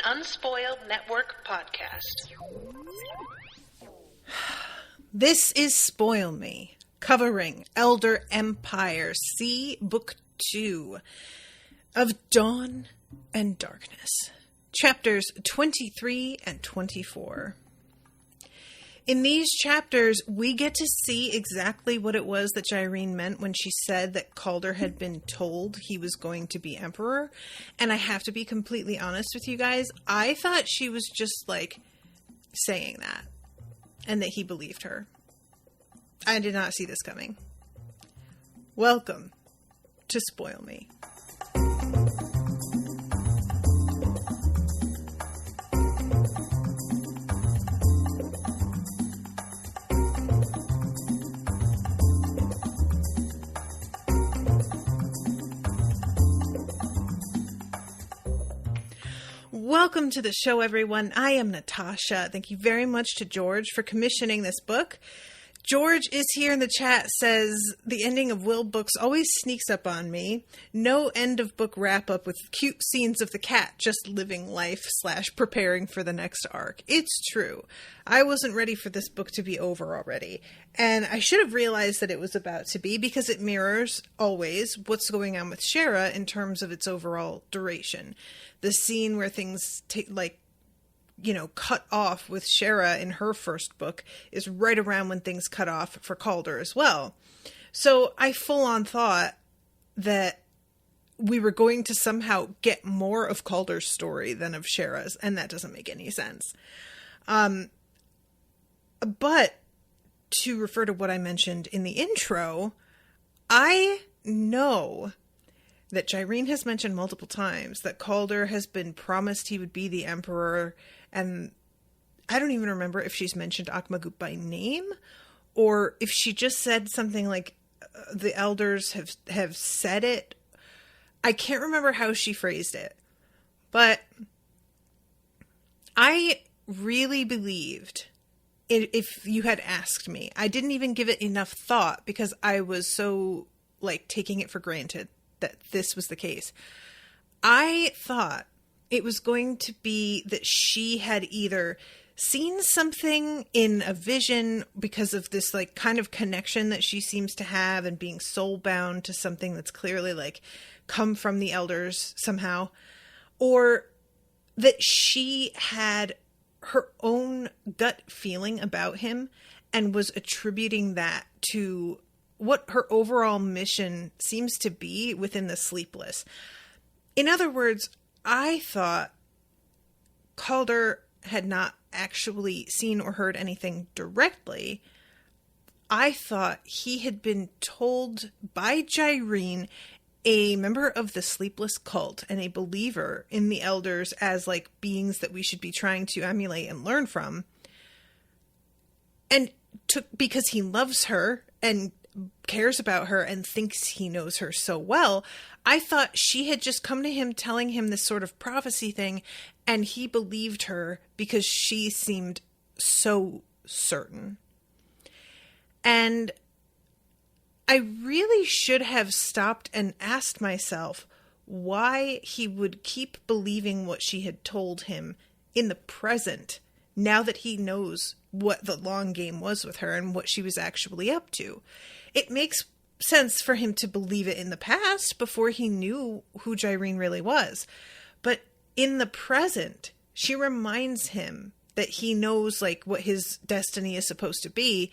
Unspoiled Network podcast. This is Spoil Me, covering Elder Empire C, Book 2 of Dawn and Darkness, chapters 23 and 24. In these chapters, we get to see exactly what it was that Jyrene meant when she said that Calder had been told he was going to be emperor. And I have to be completely honest with you guys, I thought she was just, saying that. And that he believed her. I did not see this coming. Welcome to Spoil Me. Welcome to the show, everyone. I am Natasha. Thank you very much to George for commissioning this book. George is here in the chat, says, the ending of Will books always sneaks up on me. No end of book wrap up with cute scenes of the cat just living life / preparing for the next arc. It's true. I wasn't ready for this book to be over already. And I should have realized that it was about to be because it mirrors always what's going on with Shara in terms of its overall duration. The scene where things cut off with Shara in her first book is right around when things cut off for Calder as well. So I full on thought that we were going to somehow get more of Calder's story than of Shara's, and that doesn't make any sense. But to refer to what I mentioned in the intro, I know that Jyrene has mentioned multiple times that Calder has been promised he would be the emperor, and I don't even remember if she's mentioned Akmagut by name, or if she just said something like the elders have said it. I can't remember how she phrased it, but I really believed, if you had asked me, I didn't even give it enough thought because I was so taking it for granted that this was the case. I thought it was going to be that she had either seen something in a vision because of this kind of connection that she seems to have and being soul bound to something that's clearly come from the elders somehow, or that she had her own gut feeling about him and was attributing that to what her overall mission seems to be within the Sleepless. In other words, I thought Calder had not actually seen or heard anything directly. I thought he had been told by Jyrene, a member of the Sleepless cult and a believer in the elders as beings that we should be trying to emulate and learn from. And because he loves her and cares about her and thinks he knows her so well, I thought she had just come to him telling him this sort of prophecy thing, and he believed her because she seemed so certain. And I really should have stopped and asked myself why he would keep believing what she had told him in the present, now that he knows what the long game was with her and what she was actually up to. It makes sense for him to believe it in the past before he knew who Jyrene really was. But in the present, she reminds him that he knows what his destiny is supposed to be.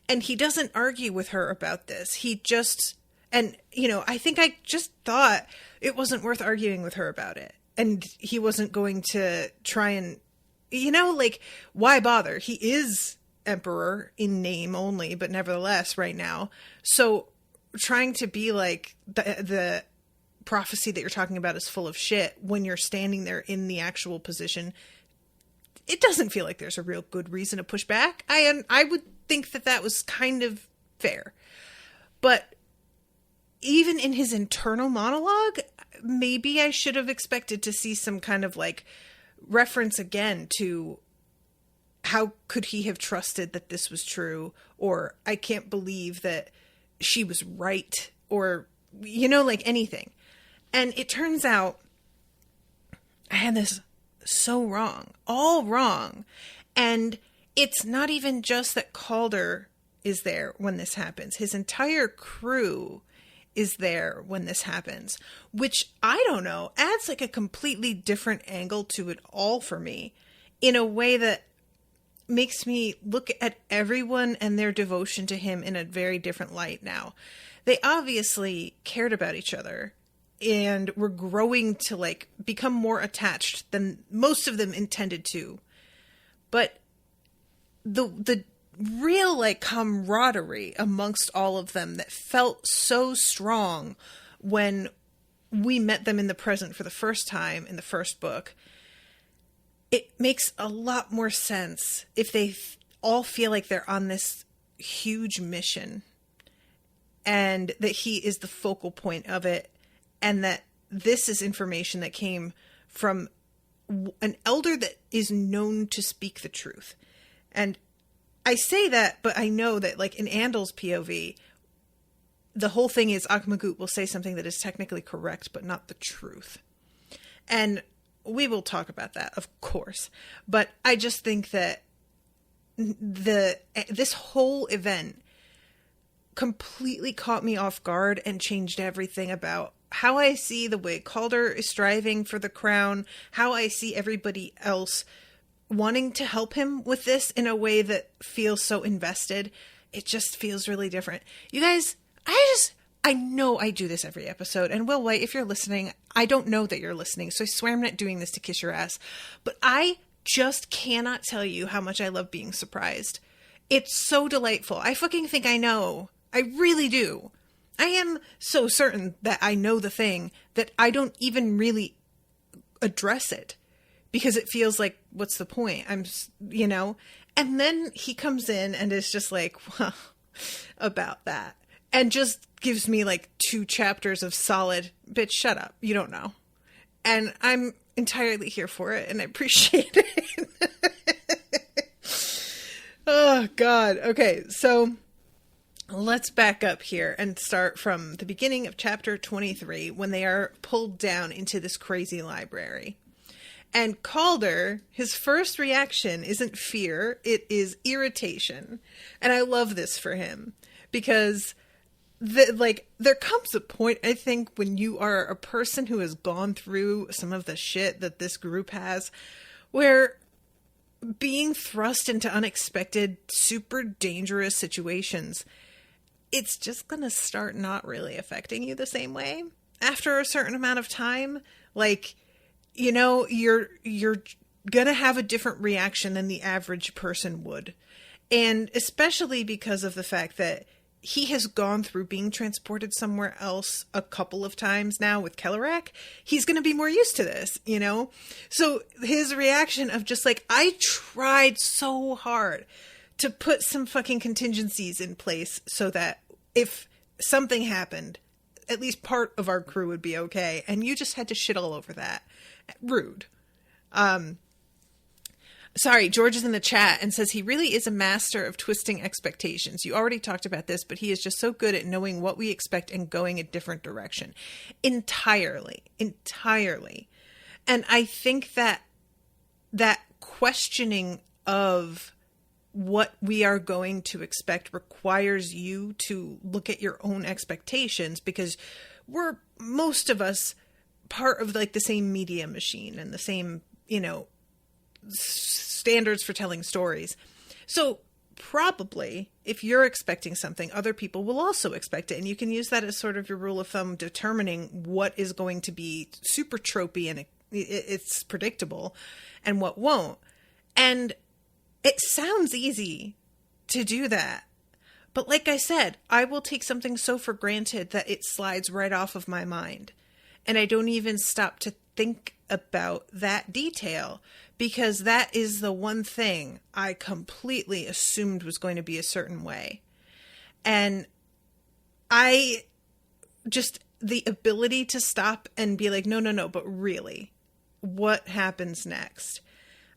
And he doesn't argue with her about this. He just, I think I just thought it wasn't worth arguing with her about it. And he wasn't going to try and, why bother? He is emperor in name only, but nevertheless right now. So trying to be the prophecy that you're talking about is full of shit when you're standing there in the actual position, it doesn't feel like there's a real good reason to push back. I would think that was kind of fair. But even in his internal monologue, maybe I should have expected to see some kind of reference again to how could he have trusted that this was true, or I can't believe that she was right, or anything. And it turns out I had this so wrong. All wrong. And it's not even just that Calder is there when this happens. His entire crew is there when this happens, which, I don't know, adds like a completely different angle to it all for me, in a way that makes me look at everyone and their devotion to him in a very different light now. They obviously cared about each other and were growing to like become more attached than most of them intended to. But the real like camaraderie amongst all of them that felt so strong when we met them in the present for the first time in the first book, it makes a lot more sense if they all feel like they're on this huge mission and that he is the focal point of it, and that this is information that came from an elder that is known to speak the truth. And I say that, but I know that, like, in Andel's POV, the whole thing is Akhmagut will say something that is technically correct, but not the truth. And we will talk about that, of course. But I just think that this whole event completely caught me off guard and changed everything about how I see the way Calder is striving for the crown, how I see everybody else wanting to help him with this in a way that feels so invested. It just feels really different. You guys, I know I do this every episode, and Will White, if you're listening, I don't know that you're listening, so I swear I'm not doing this to kiss your ass, but I just cannot tell you how much I love being surprised. It's so delightful. I fucking think I know. I really do. I am so certain that I know the thing that I don't even really address it, because it feels like, what's the point? And then he comes in and is just like, well, about that. And just gives me like 2 chapters of solid, bitch, shut up. You don't know. And I'm entirely here for it, and I appreciate it. Oh, God. Okay, so let's back up here and start from the beginning of chapter 23, when they are pulled down into this crazy library. And Calder, his first reaction isn't fear, it is irritation. And I love this for him, because there comes a point, I think, when you are a person who has gone through some of the shit that this group has, where being thrust into unexpected, super dangerous situations, it's just going to start not really affecting you the same way after a certain amount of time. Like, you know, you're going to have a different reaction than the average person would. And especially because of the fact that he has gone through being transported somewhere else a couple of times now with Kellerak. He's going to be more used to this, you know? So his reaction of just like, I tried so hard to put some fucking contingencies in place so that if something happened, at least part of our crew would be okay. And you just had to shit all over that. Rude. Sorry, George is in the chat and says he really is a master of twisting expectations. You already talked about this, but he is just so good at knowing what we expect and going a different direction. Entirely. And I think that questioning of what we are going to expect requires you to look at your own expectations, because we're, most of us, part of like the same media machine and the same, you know, standards for telling stories. So probably if you're expecting something, other people will also expect it. And you can use that as sort of your rule of thumb, determining what is going to be super tropey and it's predictable and what won't. And it sounds easy to do that. But like I said, I will take something so for granted that it slides right off of my mind. And I don't even stop to think about that detail, because that is the one thing I completely assumed was going to be a certain way. And I just, the ability to stop and be like, no, but really, what happens next?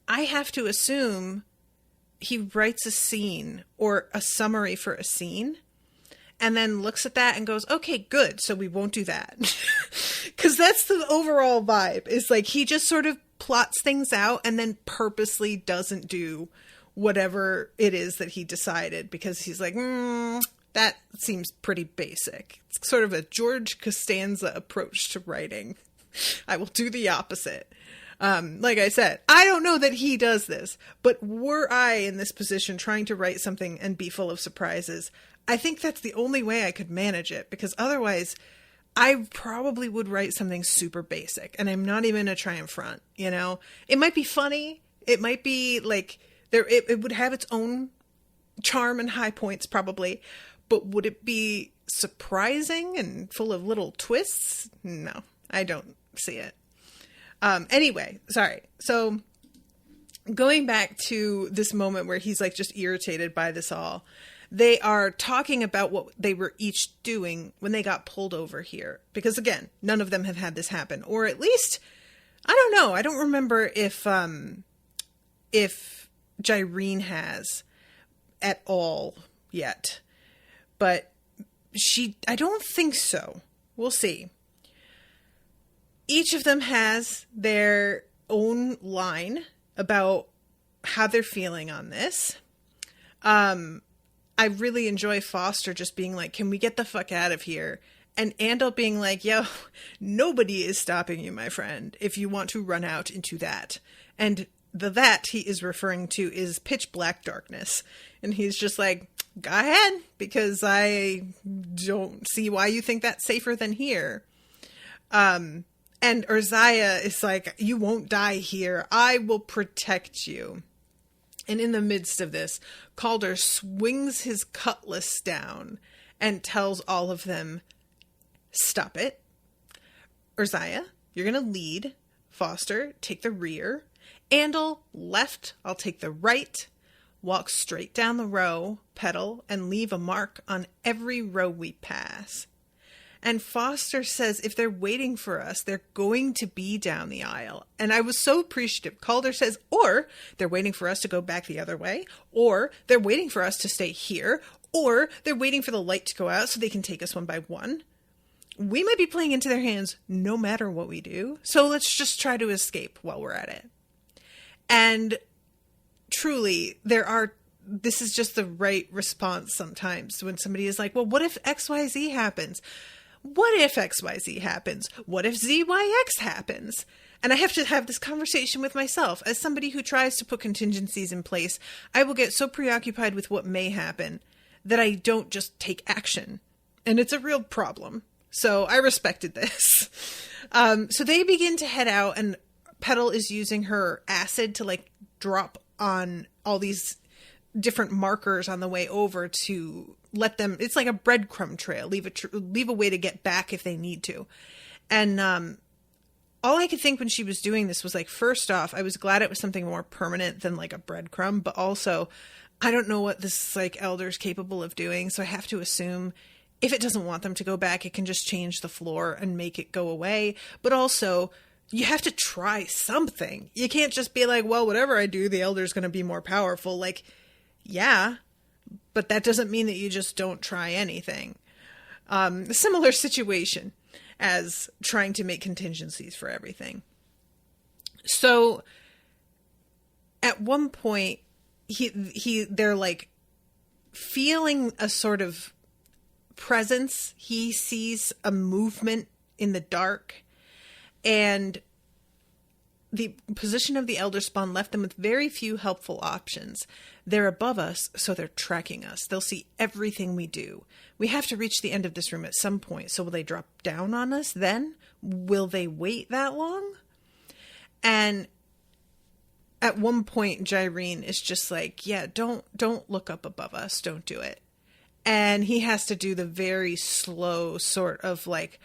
I have to assume he writes a scene or a summary for a scene and then looks at that and goes, okay, good. So we won't do that. Because that's the overall vibe, is like he just sort of plots things out and then purposely doesn't do whatever it is that he decided because he's like, that seems pretty basic. It's sort of a George Costanza approach to writing. I will do the opposite. Like I said, I don't know that he does this, but were I in this position trying to write something and be full of surprises, I think that's the only way I could manage it, because otherwise I probably would write something super basic, and I'm not even going to try and front, you know? It might be funny. It might be like it would have its own charm and high points probably, but would it be surprising and full of little twists? No, I don't see it. Anyway, sorry. So going back to this moment where he's like just irritated by this all, they are talking about what they were each doing when they got pulled over here. Because again, none of them have had this happen, or at least, I don't know. I don't remember if Jyrene has at all yet, but I don't think so. We'll see. Each of them has their own line about how they're feeling on this. I really enjoy Foster just being like, can we get the fuck out of here? And Andel being like, yo, nobody is stopping you, my friend, if you want to run out into that. And that he is referring to is pitch black darkness. And he's just like, go ahead, because I don't see why you think that's safer than here. And Urziah is like, you won't die here. I will protect you. And in the midst of this, Calder swings his cutlass down and tells all of them, stop it. Urziah, you're going to lead. Foster, take the rear. Andel, left. I'll take the right. Walk straight down the row, pedal, and leave a mark on every row we pass. And Foster says if they're waiting for us, they're going to be down the aisle. And I was so appreciative. Calder says, or they're waiting for us to go back the other way, or they're waiting for us to stay here, or they're waiting for the light to go out so they can take us one by one. We might be playing into their hands no matter what we do. So let's just try to escape while we're at it. And truly, this is just the right response sometimes when somebody is like, well, what if XYZ happens? What if XYZ happens? What if ZYX happens? And I have to have this conversation with myself. As somebody who tries to put contingencies in place, I will get so preoccupied with what may happen that I don't just take action. And it's a real problem. So I respected this. So they begin to head out, and Petal is using her acid to like drop on all these different markers on the way over to let them, it's like a breadcrumb trail, leave a way to get back if they need to. And all I could think when she was doing this was like, first off, I was glad it was something more permanent than like a breadcrumb, but also I don't know what this like elder is capable of doing, so I have to assume if it doesn't want them to go back, it can just change the floor and make it go away. But also, you have to try something. You can't just be like, well, whatever I do, the elder's going to be more powerful. Like, yeah, but that doesn't mean that you just don't try anything. A similar situation as trying to make contingencies for everything. So at one point, they're like feeling a sort of presence. He sees a movement in the dark, and the position of the elder spawn left them with very few helpful options. They're above us, so they're tracking us. They'll see everything we do. We have to reach the end of this room at some point, so will they drop down on us then? Will they wait that long? And at one point, Jyrene is just like, yeah, don't look up above us. Don't do it. And he has to do the very slow sort of like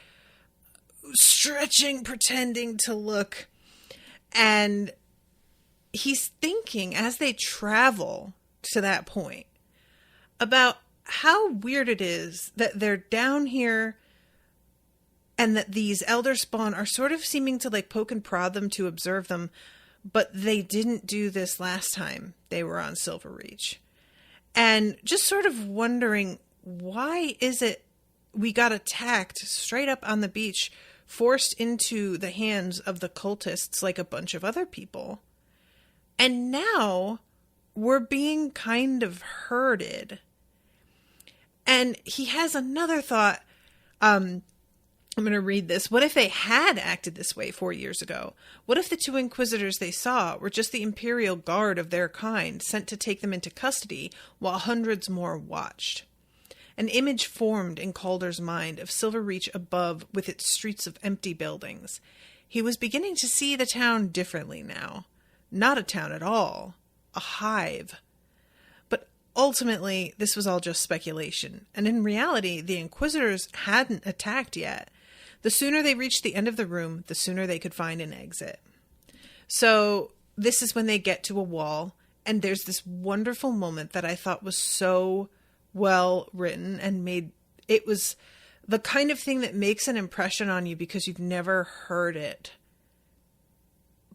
stretching, pretending to look. And he's thinking as they travel to that point about how weird it is that they're down here and that these elder spawn are sort of seeming to like poke and prod them to observe them, but they didn't do this last time they were on Silver Reach. And just sort of wondering, why is it we got attacked straight up on the beach forced into the hands of the cultists like a bunch of other people. And now we're being kind of herded. And he has another thought. I'm going to read this. What if they had acted this way 4 years ago? What if the 2 inquisitors they saw were just the imperial guard of their kind, sent to take them into custody while hundreds more watched? An image formed in Calder's mind of Silverreach above with its streets of empty buildings. He was beginning to see the town differently now. Not a town at all. A hive. But ultimately, this was all just speculation. And in reality, the inquisitors hadn't attacked yet. The sooner they reached the end of the room, the sooner they could find an exit. So this is when they get to a wall, and there's this wonderful moment that I thought was so well written and made. It was the kind of thing that makes an impression on you because you've never heard it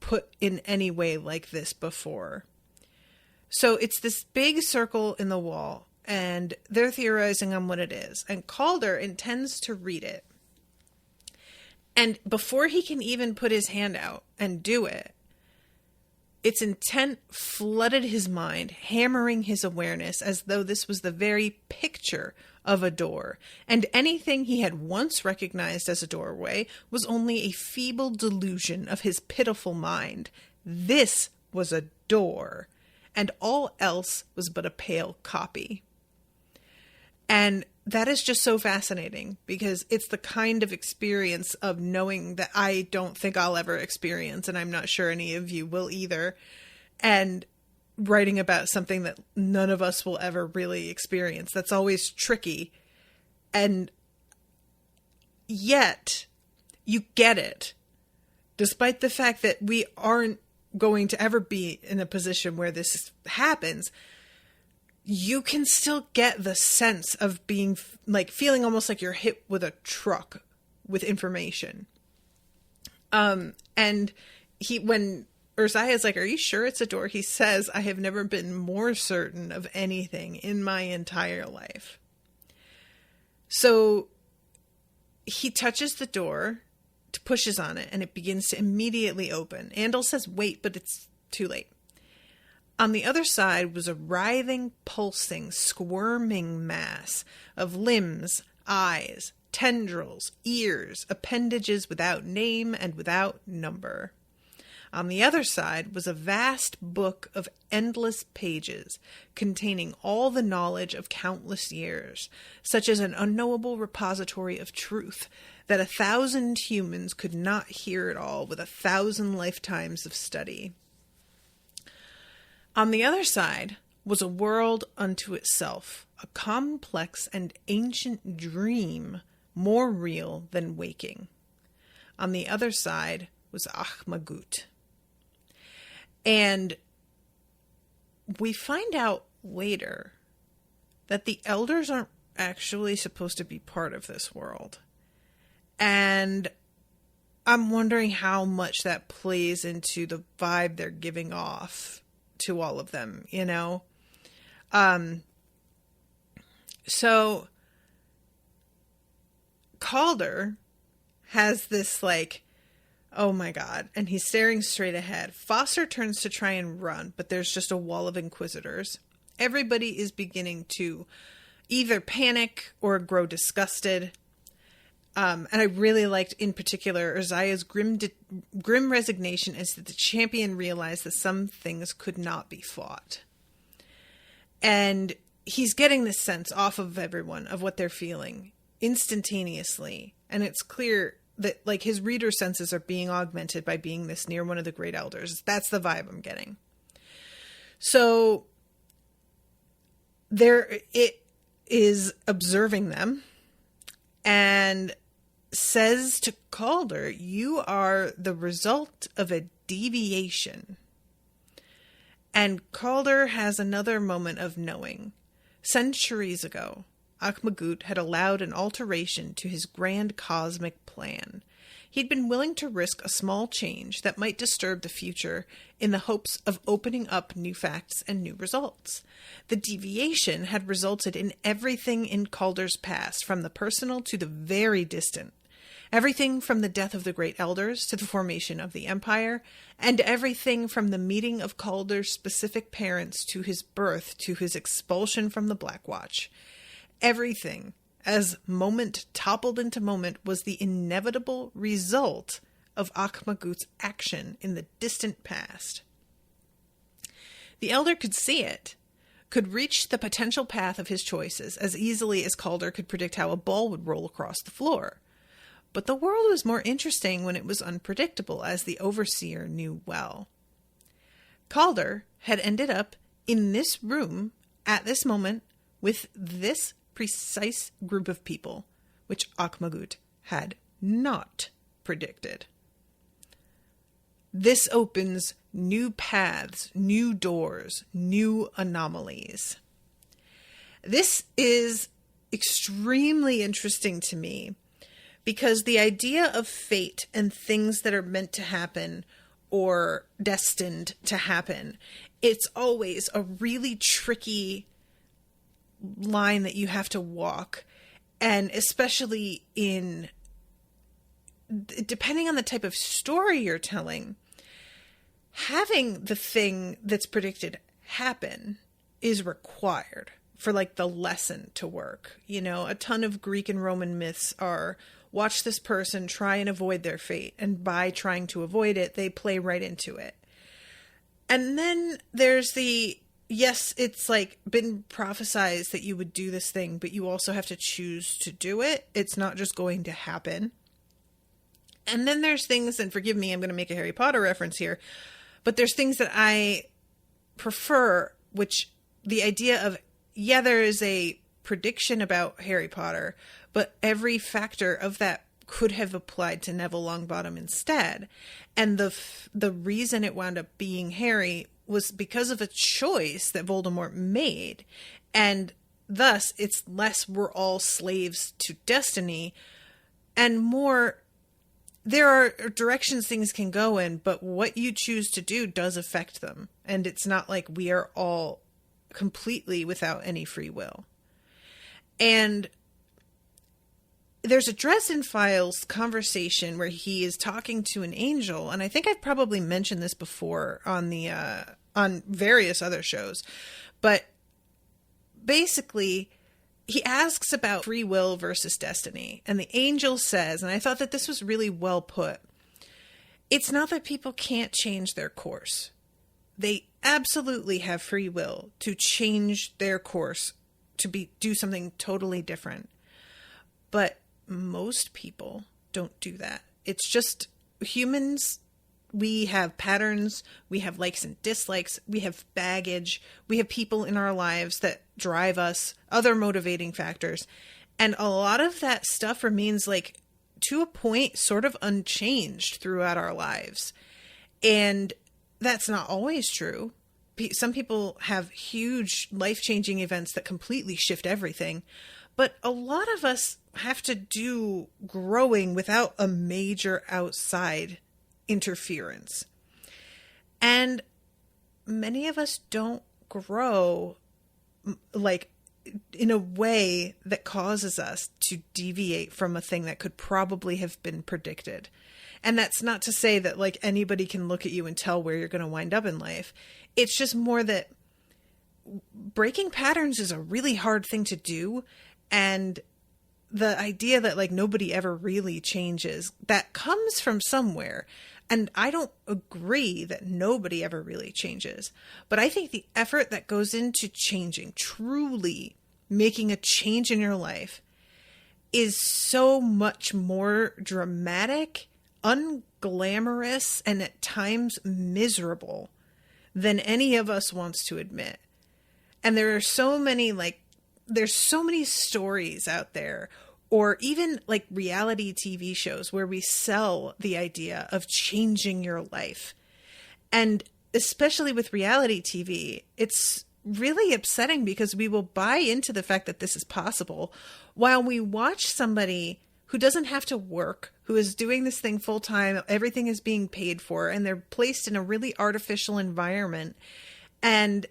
put in any way like this before. So it's this big circle in the wall, and they're theorizing on what it is, and Calder intends to read it. And before he can even put his hand out and do it, its intent flooded his mind, hammering his awareness as though this was the very picture of a door, and anything he had once recognized as a doorway was only a feeble delusion of his pitiful mind. This was a door, and all else was but a pale copy. And that is just so fascinating because it's the kind of experience of knowing that I don't think I'll ever experience, and I'm not sure any of you will either. And writing about something that none of us will ever really experience. That's always tricky. And yet you get it, despite the fact that we aren't going to ever be in a position where this happens. You can still get the sense of being like feeling almost like you're hit with a truck with information. And when Urzaya's like, "Are you sure it's a door?" He says, "I have never been more certain of anything in my entire life." So he touches the door, pushes on it, and it begins to immediately open. Andel says, "Wait," but it's too late. On the other side was a writhing, pulsing, squirming mass of limbs, eyes, tendrils, ears, appendages without name and without number. On the other side was a vast book of endless pages containing all the knowledge of countless years, such as an unknowable repository of truth that 1,000 humans could not hear it all with 1,000 lifetimes of study. On the other side was a world unto itself, a complex and ancient dream more real than waking. On the other side was Ahmagut. And we find out later that the elders aren't actually supposed to be part of this world. And I'm wondering how much that plays into the vibe they're giving off to all of them, you know? So Calder has this like, oh my God. And he's staring straight ahead. Foster turns to try and run, but there's just a wall of inquisitors. Everybody is beginning to either panic or grow disgusted. And I really liked, in particular, Urzaya's grim resignation as the champion realized that some things could not be fought. And he's getting this sense off of everyone of what they're feeling instantaneously. And it's clear that, like, his reader senses are being augmented by being this near one of the great elders. That's the vibe I'm getting. So it is observing them and says to Calder, "You are the result of a deviation." And Calder has another moment of knowing. Centuries ago, Ahmagut had allowed an alteration to his grand cosmic plan. He'd been willing to risk a small change that might disturb the future in the hopes of opening up new facts and new results. The deviation had resulted in everything in Calder's past, from the personal to the very distant, Everything from the death of the great elders to the formation of the empire, and everything from the meeting of Calder's specific parents to his birth to his expulsion from the Black Watch. Everything, as moment toppled into moment, was the inevitable result of Akhmagut's action in the distant past. The elder could see it, could reach the potential path of his choices as easily as Calder could predict how a ball would roll across the floor. But the world was more interesting when it was unpredictable, as the overseer knew well. Calder had ended up in this room at this moment with this precise group of people, which Akhmagut had not predicted. This opens new paths, new doors, new anomalies. This is extremely interesting to me because the idea of fate and things that are meant to happen or destined to happen, it's always a really tricky line that you have to walk. And especially depending on the type of story you're telling, having the thing that's predicted happen is required for like the lesson to work. You know, a ton of Greek and Roman myths are watch this person try and avoid their fate, and by trying to avoid it, they play right into it. And then there's yes, it's like been prophesized that you would do this thing, but you also have to choose to do it. It's not just going to happen. And then there's things, and forgive me, I'm going to make a Harry Potter reference here, but there's things that I prefer, which the idea of, yeah, there is a prediction about Harry Potter, but every factor of that could have applied to Neville Longbottom instead. And the reason it wound up being Harry was because of a choice that Voldemort made. And thus, it's less we're all slaves to destiny and more there are directions things can go in, but what you choose to do does affect them. And it's not like we are all completely without any free will. And there's a Dresden Files conversation where he is talking to an angel, and I think I've probably mentioned this before on on various other shows, but basically he asks about free will versus destiny, and the angel says, and I thought that this was really well put, it's not that people can't change their course. They absolutely have free will to change their course to do something totally different. But most people don't do that. It's just humans. We have patterns, we have likes and dislikes, we have baggage, we have people in our lives that drive us, other motivating factors. And a lot of that stuff remains, like, to a point, sort of unchanged throughout our lives. And that's not always true. Some people have huge life-changing events that completely shift everything. But a lot of us have to do growing without a major outside interference. And many of us don't grow like in a way that causes us to deviate from a thing that could probably have been predicted. And that's not to say that like anybody can look at you and tell where you're going to wind up in life. It's just more that breaking patterns is a really hard thing to do. And the idea that like nobody ever really changes, that comes from somewhere. And I don't agree that nobody ever really changes. But I think the effort that goes into changing, truly making a change in your life, is so much more dramatic, unglamorous, and at times miserable than any of us wants to admit. And there are so many, there's so many stories out there, or even like reality TV shows where we sell the idea of changing your life. And especially with reality TV, it's really upsetting because we will buy into the fact that this is possible while we watch somebody who doesn't have to work, who is doing this thing full time, everything is being paid for, and they're placed in a really artificial environment, and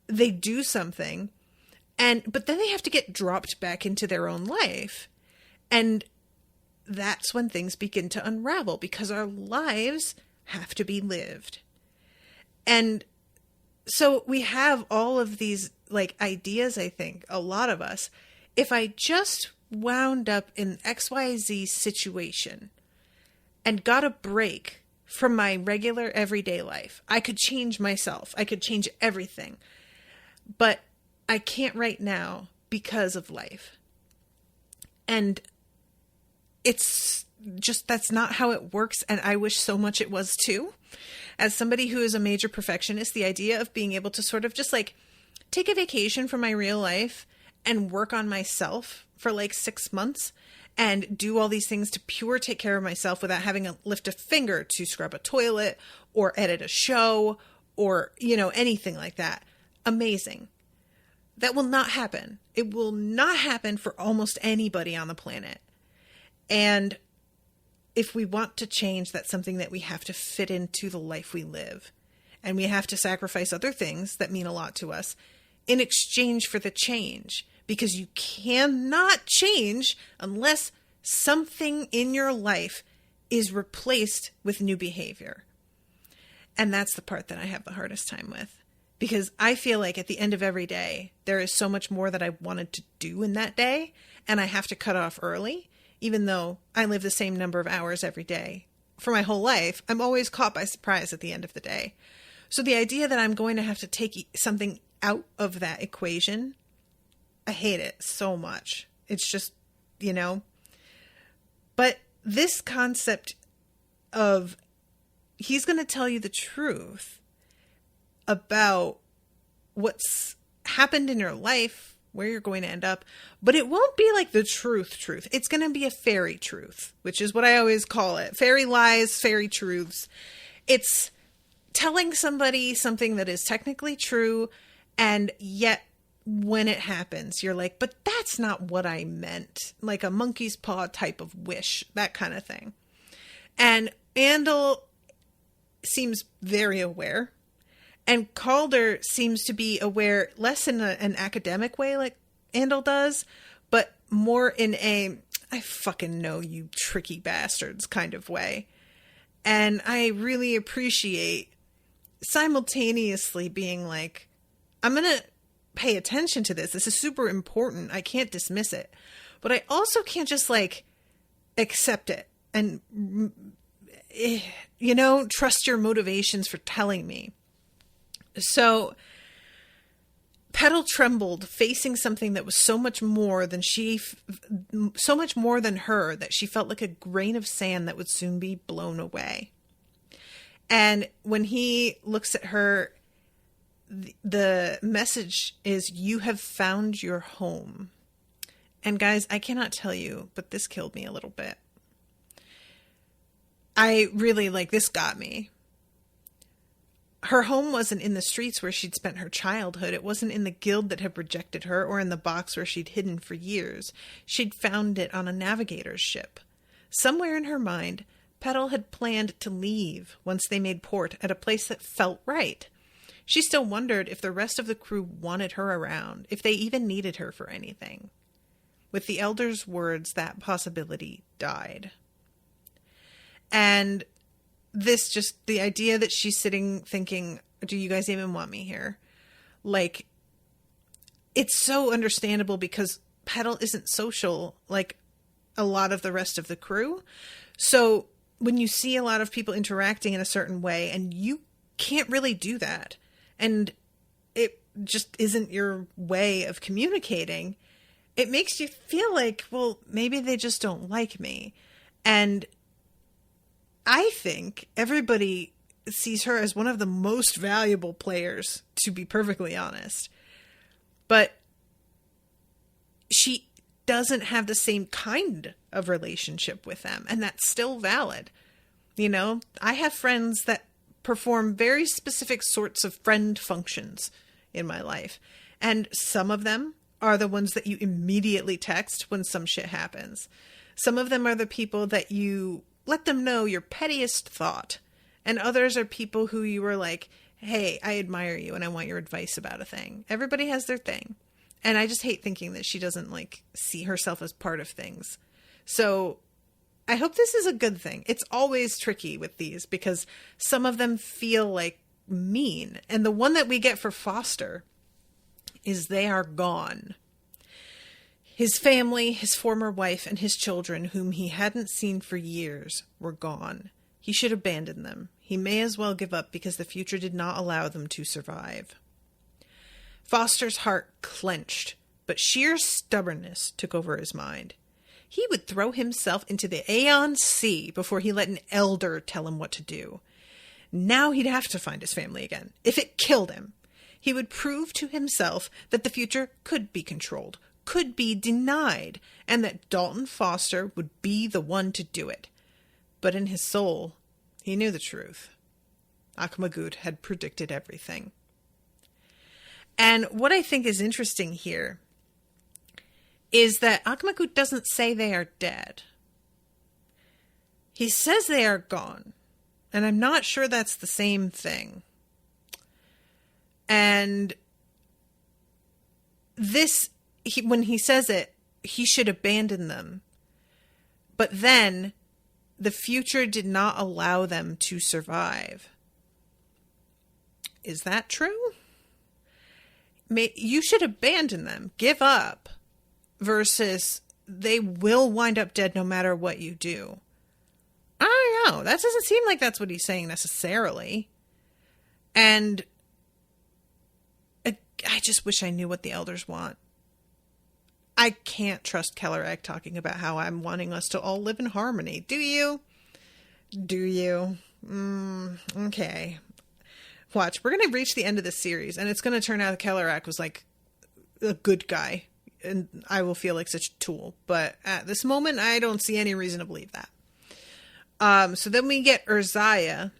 they do something. But then they have to get dropped back into their own life. And that's when things begin to unravel, because our lives have to be lived. And so we have all of these like ideas, I think, a lot of us. If I just wound up in XYZ situation and got a break from my regular everyday life, I could change myself. I could change everything. But I can't right now because of life. And it's just, that's not how it works. And I wish so much it was too. As somebody who is a major perfectionist, the idea of being able to sort of just like take a vacation from my real life and work on myself for like 6 months and do all these things to pure take care of myself without having to lift a finger to scrub a toilet or edit a show or, you know, anything like that. Amazing. That will not happen. It will not happen for almost anybody on the planet. And if we want to change, that's something that we have to fit into the life we live. And we have to sacrifice other things that mean a lot to us in exchange for the change. Because you cannot change unless something in your life is replaced with new behavior. And that's the part that I have the hardest time with. Because I feel like at the end of every day, there is so much more that I wanted to do in that day. And I have to cut off early. Even though I live the same number of hours every day for my whole life, I'm always caught by surprise at the end of the day. So the idea that I'm going to have to take something out of that equation, I hate it so much. It's just, you know. But this concept of he's going to tell you the truth about what's happened in your life, where you're going to end up, but it won't be like the truth. It's going to be a fairy truth, which is what I always call it. Fairy lies, fairy truths. It's telling somebody something that is technically true, and yet when it happens, you're like, but that's not what I meant. Like a monkey's paw type of wish, that kind of thing. And Andel seems very aware. And Calder seems to be aware less in an academic way like Andel does, but more in a, I fucking know you tricky bastards kind of way. And I really appreciate simultaneously being like, I'm going to pay attention to this. This is super important. I can't dismiss it. But I also can't just like accept it and, you know, trust your motivations for telling me. So Petal trembled, facing something that was so much more than her, that she felt like a grain of sand that would soon be blown away. And when he looks at her, the message is, you have found your home. And guys, I cannot tell you, but this killed me a little bit. I really, like, this got me. Her home wasn't in the streets where she'd spent her childhood. It wasn't in the guild that had rejected her or in the box where she'd hidden for years. She'd found it on a navigator's ship. Somewhere in her mind, Petal had planned to leave once they made port at a place that felt right. She still wondered if the rest of the crew wanted her around, if they even needed her for anything. With the Elder's words, that possibility died. And this just, the idea that she's sitting thinking, do you guys even want me here? Like, it's so understandable because Petal isn't social like a lot of the rest of the crew. So when you see a lot of people interacting in a certain way and you can't really do that, and it just isn't your way of communicating, it makes you feel like, well, maybe they just don't like me. And I think everybody sees her as one of the most valuable players, to be perfectly honest. But she doesn't have the same kind of relationship with them, and that's still valid. You know, I have friends that perform very specific sorts of friend functions in my life, and some of them are the ones that you immediately text when some shit happens. Some of them are the people that you let them know your pettiest thought. And others are people who you were like, hey, I admire you and I want your advice about a thing. Everybody has their thing. And I just hate thinking that she doesn't like see herself as part of things. So I hope this is a good thing. It's always tricky with these because some of them feel like mean. And the one that we get for Foster is they are gone. His family, his former wife, and his children, whom he hadn't seen for years, were gone. He should abandon them. He may as well give up because the future did not allow them to survive. Foster's heart clenched, but sheer stubbornness took over his mind. He would throw himself into the Aeon Sea before he let an elder tell him what to do. Now he'd have to find his family again, if it killed him. He would prove to himself that the future could be controlled, could be denied, and that Dalton Foster would be the one to do it. But in his soul, he knew the truth. Akmagut had predicted everything. And what I think is interesting here is that Akmagut doesn't say they are dead. He says they are gone. And I'm not sure that's the same thing. And this, when he says it, he should abandon them. But then the future did not allow them to survive. Is that true? You should abandon them, give up, versus they will wind up dead no matter what you do. I don't know. That doesn't seem like that's what he's saying necessarily. And I just wish I knew what the elders want. I can't trust Kellerag talking about how I'm wanting us to all live in harmony. Do you? Do you? Okay. Watch. We're going to reach the end of this series, and it's going to turn out that Kellerag was like a good guy, and I will feel like such a tool. But at this moment, I don't see any reason to believe that. So then we get Urziah,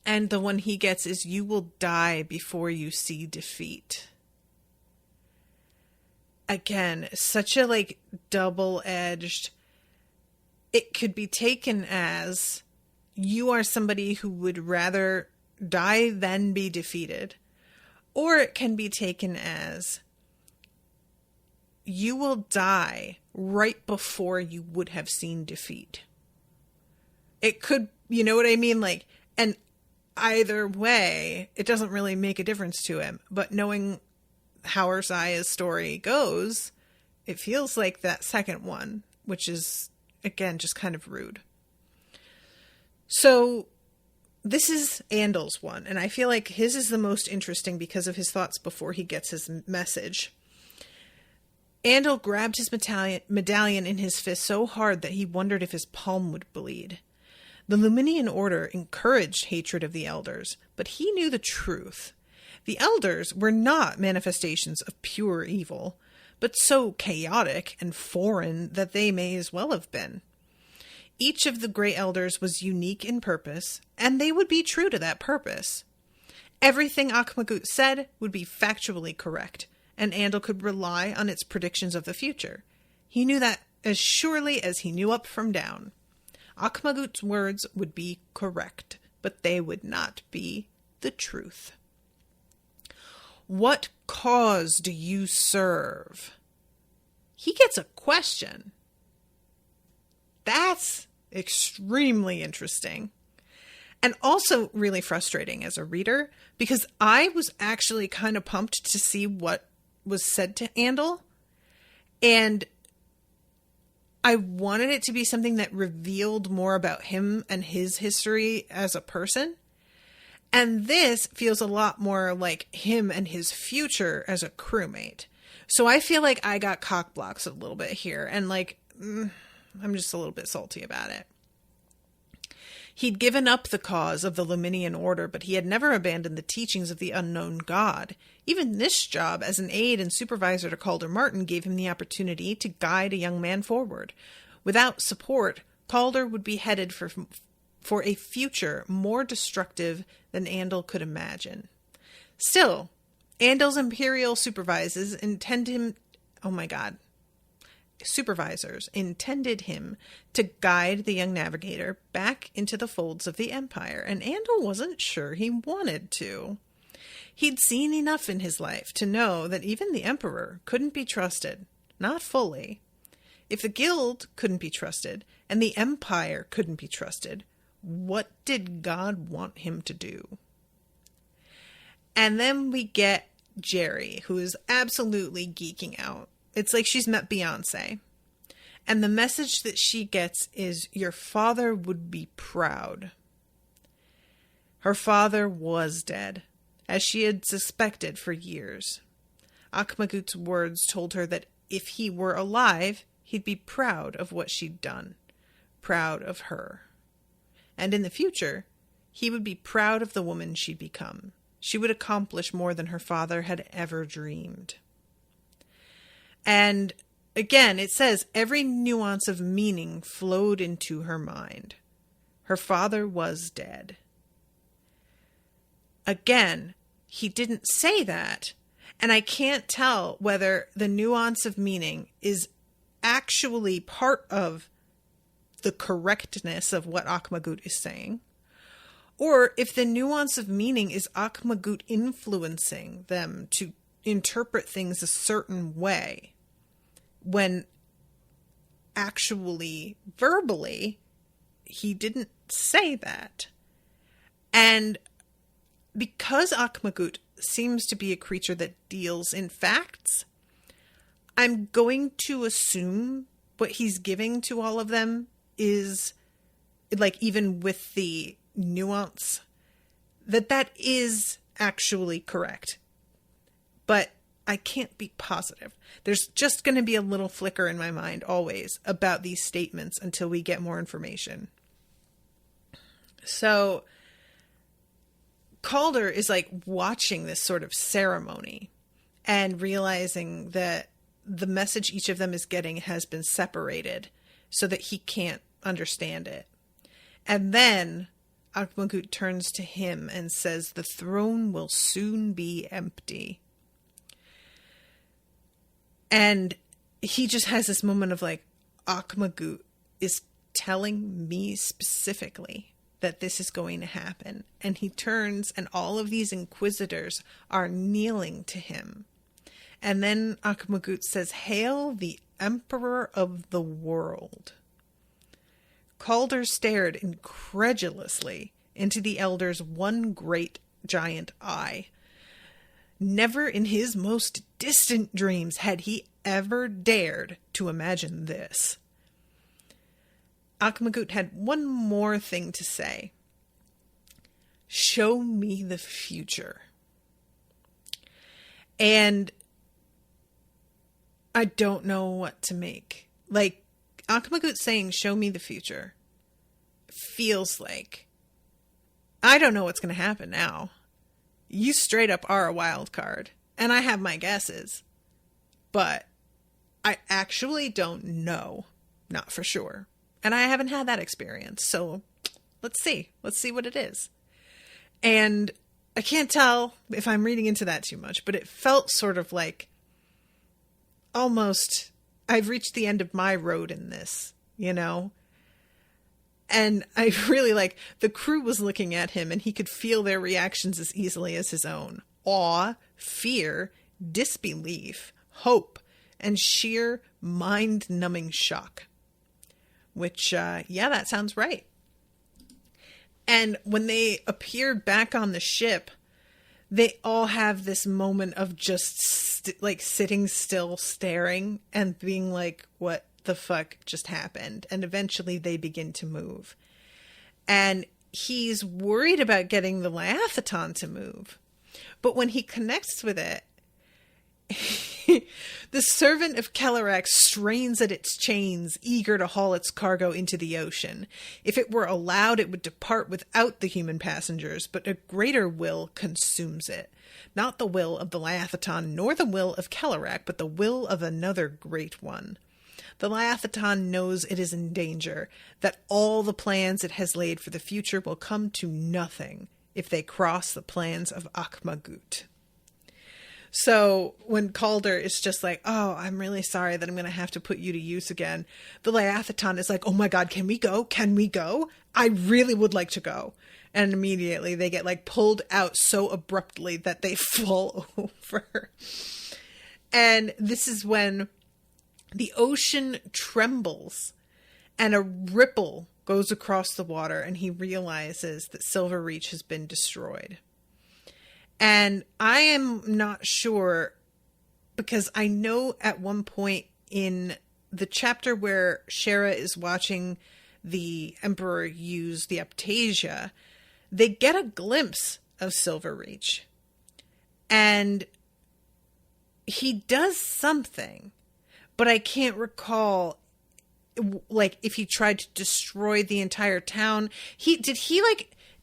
and the one he gets is, "You will die before you see defeat." Again, such a like double-edged. It could be taken as you are somebody who would rather die than be defeated. Or it can be taken as you will die right before you would have seen defeat. It could, you know what I mean? Like, and either way, it doesn't really make a difference to him. But knowing how Urziah's story goes, it feels like that second one, which is, again, just kind of rude. So this is Andel's one, and I feel like his is the most interesting because of his thoughts before he gets his message. Andel grabbed his medallion in his fist so hard that he wondered if his palm would bleed. The Luminian Order encouraged hatred of the Elders, but he knew the truth. The Elders were not manifestations of pure evil, but so chaotic and foreign that they may as well have been. Each of the Grey Elders was unique in purpose, and they would be true to that purpose. Everything Akmagut said would be factually correct, and Andel could rely on its predictions of the future. He knew that as surely as he knew up from down. Akmagut's words would be correct, but they would not be the truth. What cause do you serve? He gets a question. That's extremely interesting. And also really frustrating as a reader, because I was actually kind of pumped to see what was said to Andel. And I wanted it to be something that revealed more about him and his history as a person. And this feels a lot more like him and his future as a crewmate. So I feel like I got cock-blocked a little bit here. And like, I'm just a little bit salty about it. He'd given up the cause of the Luminian Order, but he had never abandoned the teachings of the unknown God. Even this job as an aide and supervisor to Calder Martin gave him the opportunity to guide a young man forward. Without support, Calder would be headed for a future more destructive than Andel could imagine. Still, Andel's Imperial supervisors intended him to guide the young navigator back into the folds of the Empire, and Andel wasn't sure he wanted to. He'd seen enough in his life to know that even the Emperor couldn't be trusted, not fully. If the Guild couldn't be trusted, and the Empire couldn't be trusted. What did God want him to do? And then we get Jerry, who is absolutely geeking out. It's like she's met Beyonce. And the message that she gets is, your father would be proud. Her father was dead, as she had suspected for years. Akhmagut's words told her that if he were alive, he'd be proud of what she'd done, proud of her. And in the future, he would be proud of the woman she'd become. She would accomplish more than her father had ever dreamed. And again, it says every nuance of meaning flowed into her mind. Her father was dead. Again, he didn't say that, and I can't tell whether the nuance of meaning is actually part of the correctness of what Akhmagut is saying, or if the nuance of meaning is Akhmagut influencing them to interpret things a certain way, when actually, verbally, he didn't say that. And because Akhmagut seems to be a creature that deals in facts, I'm going to assume what he's giving to all of them is, like, even with the nuance, that is actually correct. But I can't be positive. There's just going to be a little flicker in my mind always about these statements until we get more information. So Calder is like watching this sort of ceremony and realizing that the message each of them is getting has been separated so that he can't understand it. And then Akhmagut turns to him and says, the throne will soon be empty. And he just has this moment of like, Akhmagut is telling me specifically that this is going to happen. And he turns and all of these inquisitors are kneeling to him. And then Akhmagut says, hail the Emperor of the world. Calder stared incredulously into the elder's one great giant eye. Never in his most distant dreams had he ever dared to imagine this. Akhmagut had one more thing to say. Show me the future. And I don't know what to make. Like, Akhmagut saying, show me the future, feels like, I don't know what's going to happen now. You straight up are a wild card. And I have my guesses. But I actually don't know. Not for sure. And I haven't had that experience. So let's see. Let's see what it is. And I can't tell if I'm reading into that too much, but it felt sort of like almost I've reached the end of my road in this, you know? And I really like the crew was looking at him and he could feel their reactions as easily as his own. Awe, fear, disbelief, hope, and sheer mind-numbing shock. Which, yeah, that sounds right. And when they appeared back on the ship, they all have this moment of just like sitting still, staring and being like, what the fuck just happened? And eventually they begin to move. And he's worried about getting the Leviathan to move. But when he connects with it, the servant of Kellerak strains at its chains, eager to haul its cargo into the ocean. If it were allowed, it would depart without the human passengers, but a greater will consumes it. Not the will of the Leviathan, nor the will of Kellerak, but the will of another great one. The Leviathan knows it is in danger, that all the plans it has laid for the future will come to nothing if they cross the plans of Akhmagut. So when Calder is just like, oh, I'm really sorry that I'm going to have to put you to use again, the Leviathan is like, oh my God, can we go? Can we go? I really would like to go. And immediately they get like pulled out so abruptly that they fall over. And this is when the ocean trembles and a ripple goes across the water, and he realizes that Silver Reach has been destroyed. And I am not sure, because I know at one point in the chapter where Shara is watching the Emperor use the Aptasia, they get a glimpse of Silver Reach. And he does something, but I can't recall, like, if he tried to destroy the entire town. Did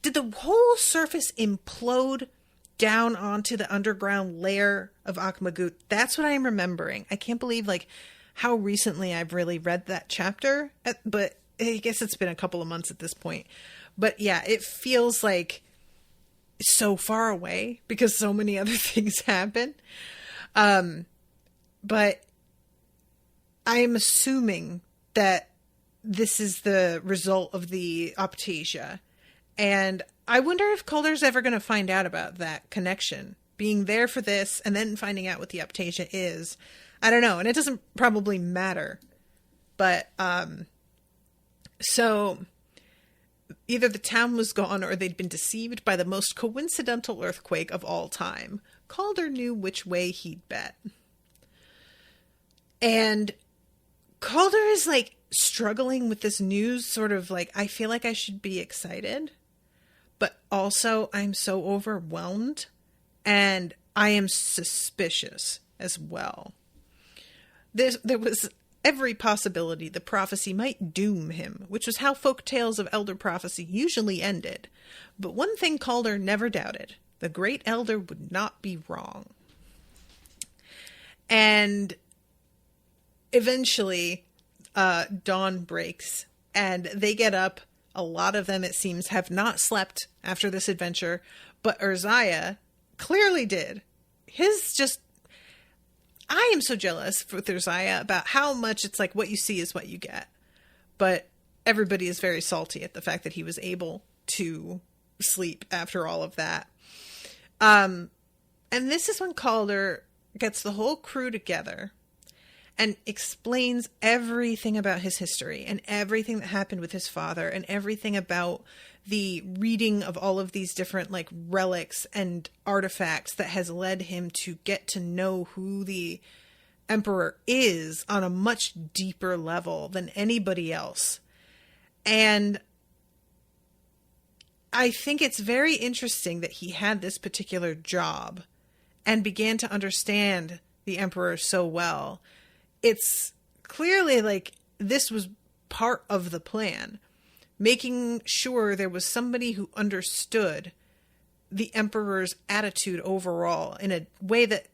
the whole surface implode down onto the underground layer of Akhmagut? That's what I'm remembering. I can't believe, like, how recently I've really read that chapter, but I guess it's been a couple of months at this point. But yeah, it feels like so far away because so many other things happen. But I am assuming that this is the result of the Aptasia. And I wonder if Calder's ever going to find out about that connection, being there for this and then finding out what the Aptasia is. I don't know. And it doesn't probably matter. But, so either the town was gone or they'd been deceived by the most coincidental earthquake of all time. Calder knew which way he'd bet. And Calder is, like, struggling with this news, sort of like, I feel like I should be excited, but also I'm so overwhelmed, and I am suspicious as well. There was every possibility the prophecy might doom him, which was how folk tales of elder prophecy usually ended. But one thing Calder never doubted: the great elder would not be wrong. And eventually, dawn breaks, and they get up. A lot of them, it seems, have not slept after this adventure, but Urziah clearly did. I am so jealous with Urziah about how much it's like what you see is what you get. But everybody is very salty at the fact that he was able to sleep after all of that. And this is when Calder gets the whole crew together and explains everything about his history and everything that happened with his father and everything about the reading of all of these different, like, relics and artifacts that has led him to get to know who the Emperor is on a much deeper level than anybody else. And I think it's very interesting that he had this particular job and began to understand the Emperor so well. It's clearly like this was part of the plan, making sure there was somebody who understood the Emperor's attitude overall in a way that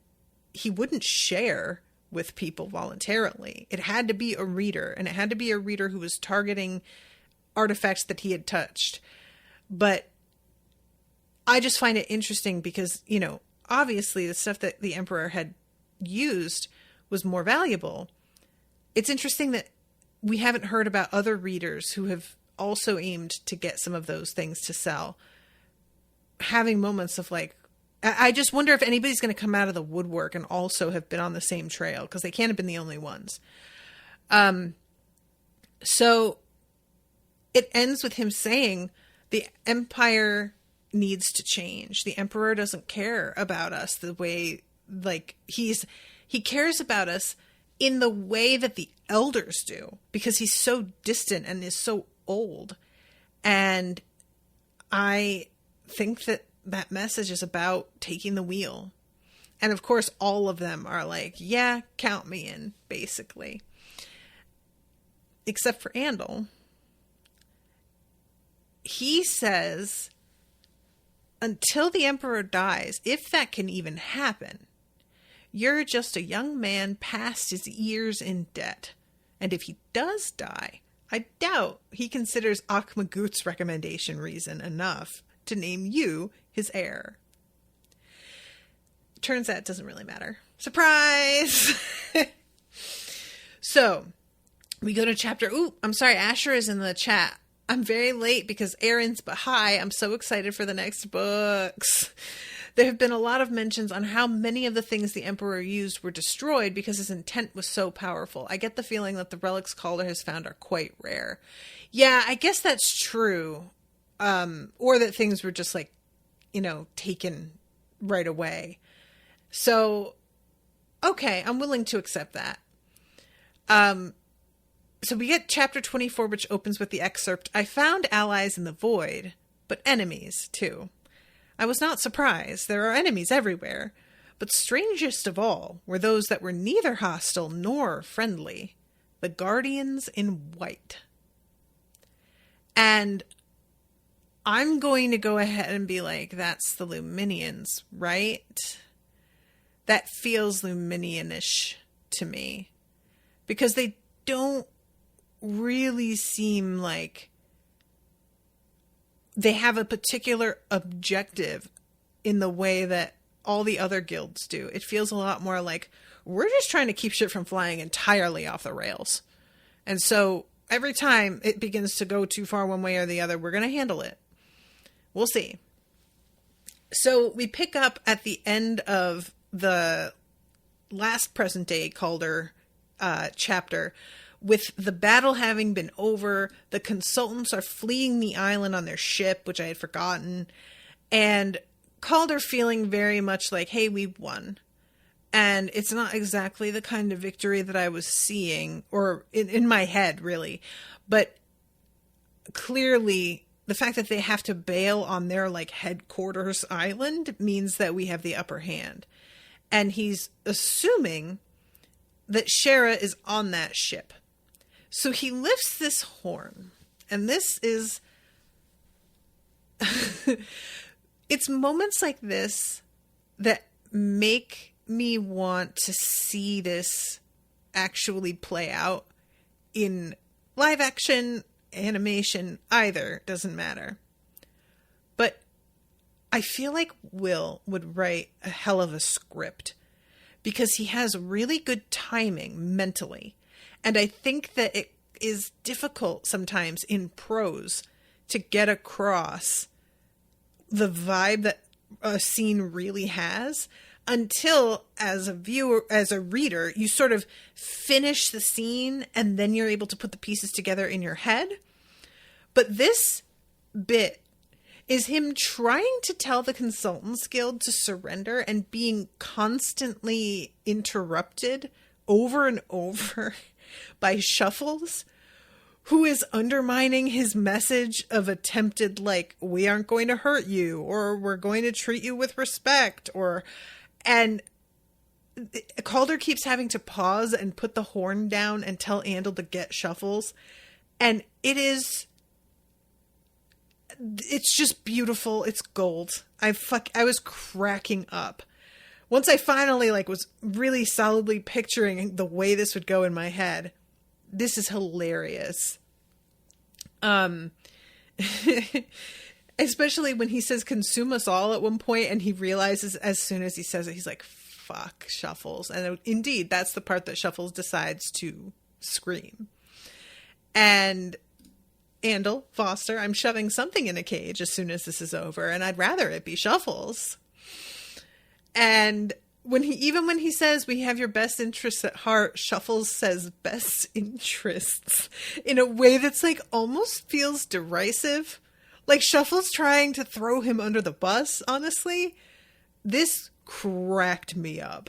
he wouldn't share with people voluntarily. It had to be a reader, and it had to be a reader who was targeting artifacts that he had touched. But I just find it interesting because, you know, obviously the stuff that the Emperor had used was more valuable. It's interesting that we haven't heard about other readers who have also aimed to get some of those things to sell, having moments of, like, I just wonder if anybody's going to come out of the woodwork and also have been on the same trail, because they can't have been the only ones. So it ends with him saying the Empire needs to change. The Emperor doesn't care about us the way, like, he cares about us in the way that the elders do, because he's so distant and is so old. And I think that message is about taking the wheel. And of course, all of them are like, yeah, count me in, basically. Except for Andel. He says, until the Emperor dies, if that can even happen, you're just a young man past his years in debt. And if he does die, I doubt he considers Akhmagut's recommendation reason enough to name you his heir. Turns out it doesn't really matter. Surprise! So, we go to chapter... Ooh, I'm sorry, Asher is in the chat. I'm very late because Aaron's... But hi, I'm so excited for the next books. There have been a lot of mentions on how many of the things the Emperor used were destroyed because his intent was so powerful. I get the feeling that the relics Calder has found are quite rare. Yeah, I guess that's true. Or that things were just like, taken right away. So, okay, I'm willing to accept that. So we get chapter 24, which opens with the excerpt. I found allies in the void, but enemies too. I was not surprised. There are enemies everywhere. But strangest of all were those that were neither hostile nor friendly. The Guardians in White. And I'm going to go ahead and be like, that's the Luminians, right? That feels Luminian-ish to me. Because they don't really seem like they have a particular objective in the way that all the other guilds do. It feels a lot more like we're just trying to keep shit from flying entirely off the rails. And so every time it begins to go too far one way or the other, we're going to handle it. We'll see. So we pick up at the end of the last present day Calder chapter, with the battle having been over. The consultants are fleeing the island on their ship, which I had forgotten, and Calder feeling very much like, hey, we won. And it's not exactly the kind of victory that I was seeing, or in my head, really. But clearly, the fact that they have to bail on their, headquarters island means that we have the upper hand. And he's assuming that Shara is on that ship. So he lifts this horn, and this is... It's moments like this that make me want to see this actually play out in live action, animation, either, doesn't matter. But I feel like Will would write a hell of a script because he has really good timing mentally. And I think that it is difficult sometimes in prose to get across the vibe that a scene really has until, as a viewer, as a reader, you sort of finish the scene and then you're able to put the pieces together in your head. But this bit is him trying to tell the Consultants Guild to surrender and being constantly interrupted over and over by Shuffles, who is undermining his message of attempted, we aren't going to hurt you, or we're going to treat you with respect, and Calder keeps having to pause and put the horn down and tell Andel to get Shuffles. And it's just beautiful. It's gold. I was cracking up. Once I finally was really solidly picturing the way this would go in my head, this is hilarious. Especially when he says consume us all at one point, and he realizes as soon as he says it, he's like, fuck Shuffles. And indeed, that's the part that Shuffles decides to scream. And Andel, Foster, I'm shoving something in a cage as soon as this is over, and I'd rather it be Shuffles. And when he says we have your best interests at heart, Shuffles says best interests in a way that's almost feels derisive. Like Shuffles trying to throw him under the bus, honestly. This cracked me up.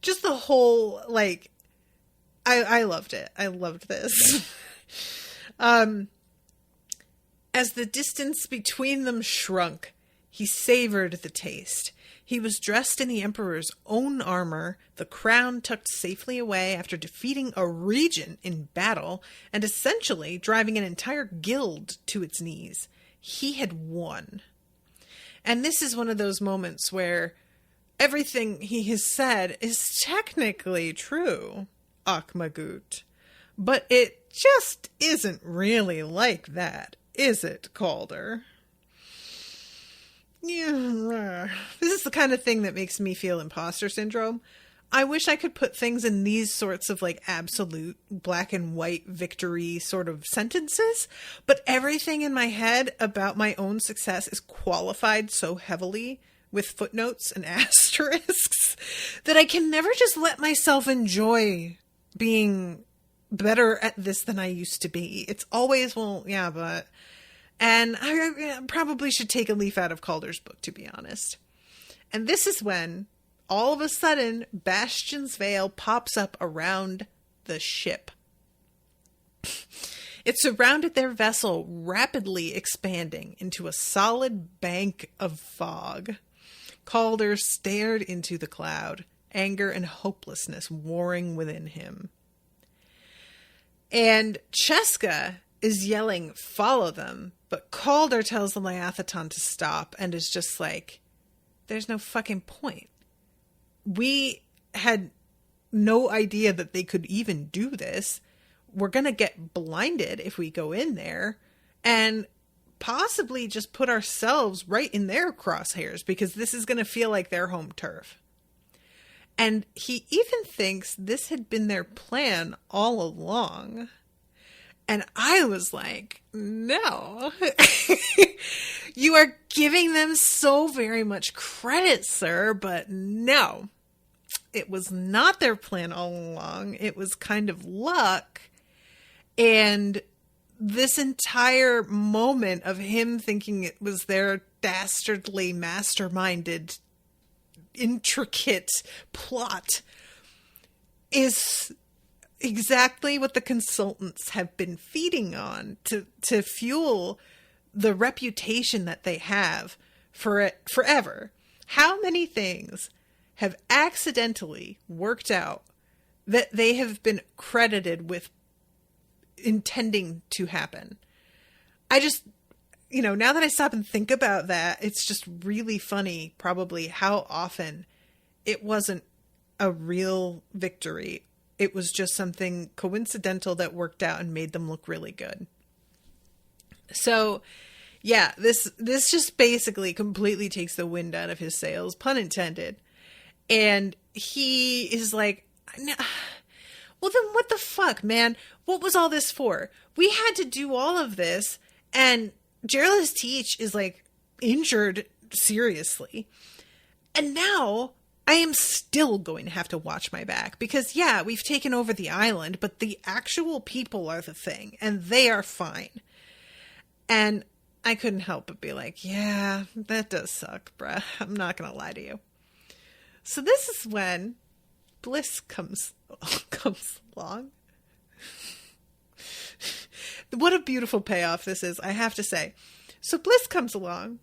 Just the whole, I loved it. I loved this. As the distance between them shrunk, he savored the taste. He was dressed in the Emperor's own armor, the crown tucked safely away after defeating a regent in battle, and essentially driving an entire guild to its knees. He had won. And this is one of those moments where everything he has said is technically true, Akhmagut. But it just isn't really like that, is it, Calder? Yeah, this is the kind of thing that makes me feel imposter syndrome. I wish I could put things in these sorts of absolute black and white victory sort of sentences, but everything in my head about my own success is qualified so heavily with footnotes and asterisks that I can never just let myself enjoy being better at this than I used to be. It's always, well, yeah, but... And I probably should take a leaf out of Calder's book, to be honest. And this is when, all of a sudden, Bastion's veil pops up around the ship. It surrounded their vessel, rapidly expanding into a solid bank of fog. Calder stared into the cloud, anger and hopelessness warring within him. And Cheska is yelling, "Follow them," but Calder tells the Leviathan to stop and is just like, there's no fucking point. We had no idea that they could even do this. We're going to get blinded if we go in there and possibly just put ourselves right in their crosshairs because this is going to feel like their home turf. And he even thinks this had been their plan all along. And I was like, no. You are giving them so very much credit, sir, but no. It was not their plan all along. It was kind of luck. And this entire moment of him thinking it was their dastardly, masterminded, intricate plot is exactly what the consultants have been feeding on to fuel the reputation that they have for it forever. How many things have accidentally worked out that they have been credited with intending to happen? I just, now that I stop and think about that, it's just really funny probably how often it wasn't a real victory. It was just something coincidental that worked out and made them look really good. So, yeah, this just basically completely takes the wind out of his sails, pun intended. And he is like, well, then what the fuck, man? What was all this for? We had to do all of this, and Gerald's Teach is, like, injured seriously. And now I am still going to have to watch my back because, yeah, we've taken over the island, but the actual people are the thing, and they are fine. And I couldn't help but be like, yeah, that does suck, bruh. I'm not going to lie to you. So this is when Bliss comes along. What a beautiful payoff this is, I have to say. So Bliss comes along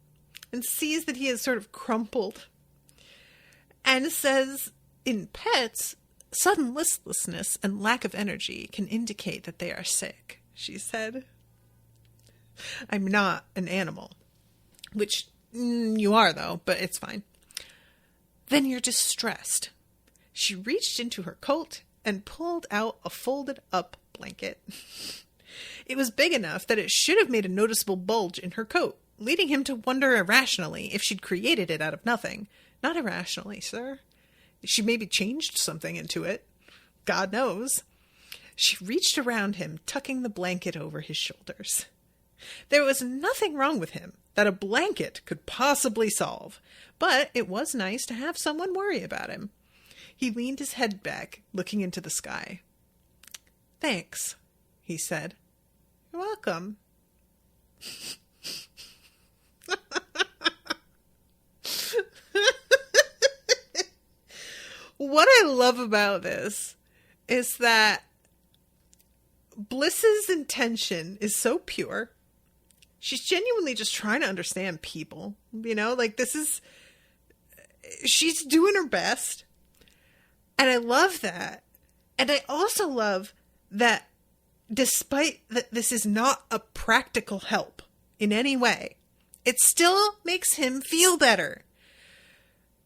and sees that he is sort of crumpled and says, in pets, sudden listlessness and lack of energy can indicate that they are sick, she said. I'm not an animal. Which, you are though, but it's fine. Then you're distressed. She reached into her coat and pulled out a folded up blanket. It was big enough that it should have made a noticeable bulge in her coat, leading him to wonder irrationally if she'd created it out of nothing. Not irrationally, sir. She maybe changed something into it. God knows. She reached around him, tucking the blanket over his shoulders. There was nothing wrong with him that a blanket could possibly solve, but it was nice to have someone worry about him. He leaned his head back, looking into the sky. Thanks, he said. You're welcome. What I love about this is that Bliss's intention is so pure. She's genuinely just trying to understand people, she's doing her best. And I love that. And I also love that despite that this is not a practical help in any way, it still makes him feel better.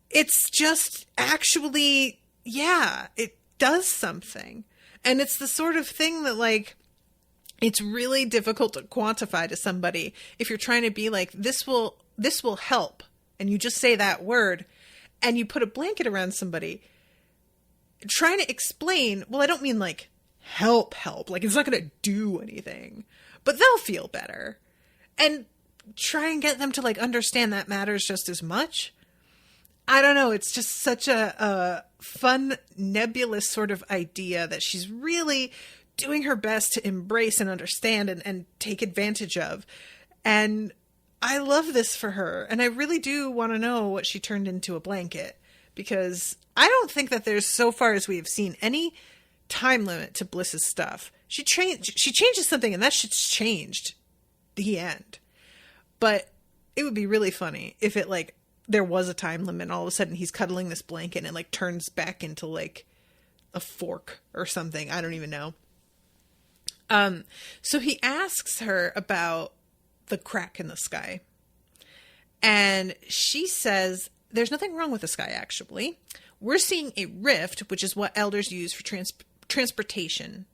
It's just actually, yeah, it does something. And it's the sort of thing that, it's really difficult to quantify to somebody if you're trying to be like, this will help. And you just say that word and you put a blanket around somebody trying to explain, well, I don't mean help. It's not going to do anything, but they'll feel better. And try and get them to understand that matters just as much. I don't know. It's just such a fun, nebulous sort of idea that she's really doing her best to embrace and understand and take advantage of. And I love this for her. And I really do want to know what she turned into a blanket, because I don't think that there's, so far as we have seen, any time limit to Bliss's stuff. She changes something and that shit's changed. The end. But it would be really funny if it, like, there was a time limit and all of a sudden he's cuddling this blanket and it, like, turns back into, like, a fork or something. I don't even know. So he asks her about the crack in the sky. And she says, there's nothing wrong with the sky, actually. We're seeing a rift, which is what elders use for transportation.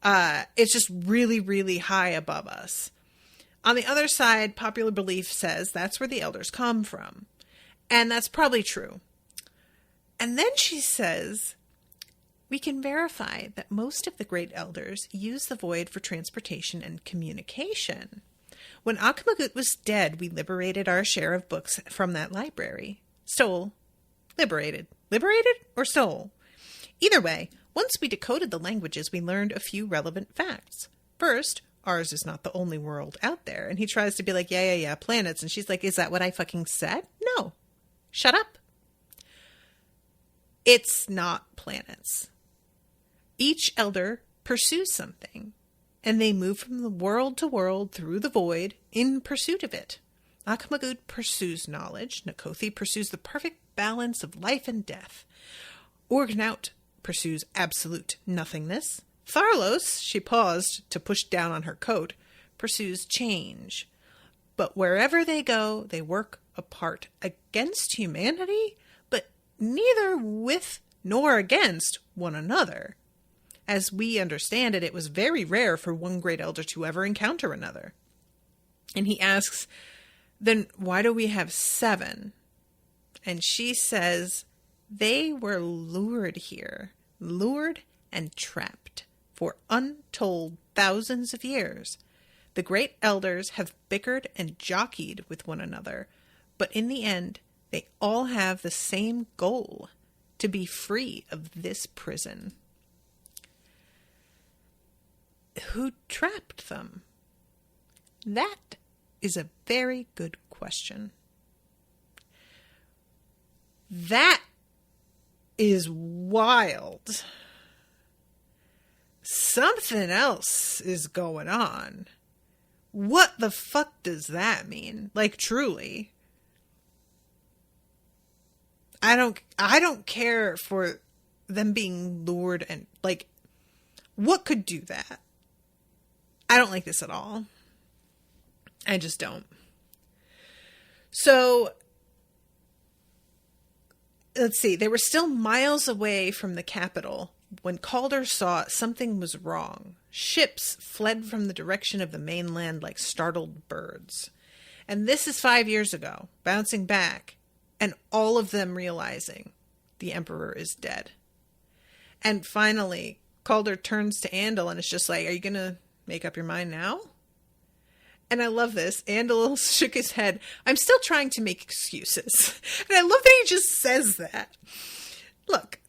It's just really, really high above us. On the other side, popular belief says that's where the elders come from. And that's probably true. And then she says, we can verify that most of the great elders use the void for transportation and communication. When Akamagut was dead, we liberated our share of books from that library. Stole. Liberated. Liberated or stole? Either way, once we decoded the languages, we learned a few relevant facts. First, ours is not the only world out there. And he tries to be like, yeah, planets. And she's like, is that what I fucking said? No. Shut up. It's not planets. Each elder pursues something, and they move from the world to world through the void in pursuit of it. Akamagut pursues knowledge. Nakothi pursues the perfect balance of life and death. Orgnaut pursues absolute nothingness. Tharlos, she paused to push down on her coat, pursues change. But wherever they go, they work apart against humanity, but neither with nor against one another. As we understand it, it was very rare for one great elder to ever encounter another. And he asks, then why do we have 7? And she says, they were lured here, lured and trapped for untold thousands of years. The great elders have bickered and jockeyed with one another, but in the end, they all have the same goal, to be free of this prison. Who trapped them? That is a very good question. That is wild. Something else is going on. What the fuck does that mean? Like, truly. I don't care for them being lured and, like, what could do that? I don't like this at all. I just don't. So, let's see. They were still miles away from the capital when Calder saw something was wrong. Ships fled from the direction of the mainland like startled birds. And this is 5 years ago, bouncing back, and all of them realizing the Emperor is dead. And finally, Calder turns to Andel and is just like, are you going to make up your mind now? And I love this. Andel shook his head. I'm still trying to make excuses. And I love that he just says that. Look,